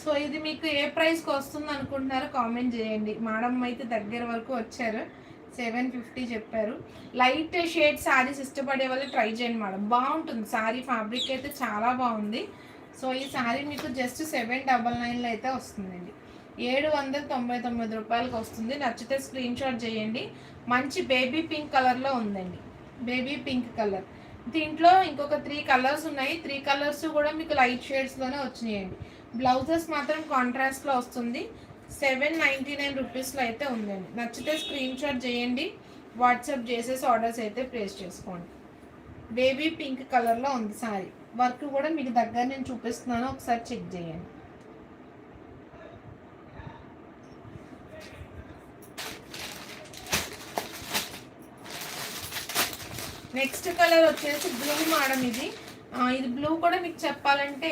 So ఇది మీకు ఏ ప్రైస్కి వస్తుంది అనుకుంటున్నారో కామెంట్ చేయండి. మేడం అయితే దగ్గర వరకు వచ్చారు, 750 చెప్పారు. లైట్ షేడ్ శారీస్ ఇష్టపడే వాళ్ళు ట్రై చేయండి మేడం, బాగుంటుంది శారీ. ఫ్యాబ్రిక్ అయితే చాలా బాగుంది. సో ఈ శారీ మీకు జస్ట్ 799లో అయితే వస్తుందండి, 799 రూపాయలకి వస్తుంది. నచ్చితే స్క్రీన్ షాట్ చేయండి. మంచి బేబీ పింక్ కలర్లో ఉందండి, బేబీ పింక్ కలర్. దీంట్లో ఇంకొక 3 కలర్స్ ఉన్నాయి, 3 కలర్స్ కూడా మీకు లైట్ షేడ్స్లోనే వచ్చినాయండి. బ్లౌజెస్ మాత్రం కాంట్రాస్ట్లో వస్తుంది. 799 రూపీస్లో అయితే ఉందండి. నచ్చితే స్క్రీన్ షాట్ చేయండి, వాట్సాప్ చేసేసి ఆర్డర్స్ అయితే ప్లేస్ చేసుకోండి. బేబీ పింక్ కలర్లో ఉంది సారీ. వర్క్ కూడా మీకు దగ్గర నేను చూపిస్తున్నాను, ఒకసారి చెక్ చేయండి. నెక్స్ట్ కలర్ వచ్చేసి బ్లూ మేడం. ఇది బ్లూ కూడా మీకు చెప్పాలంటే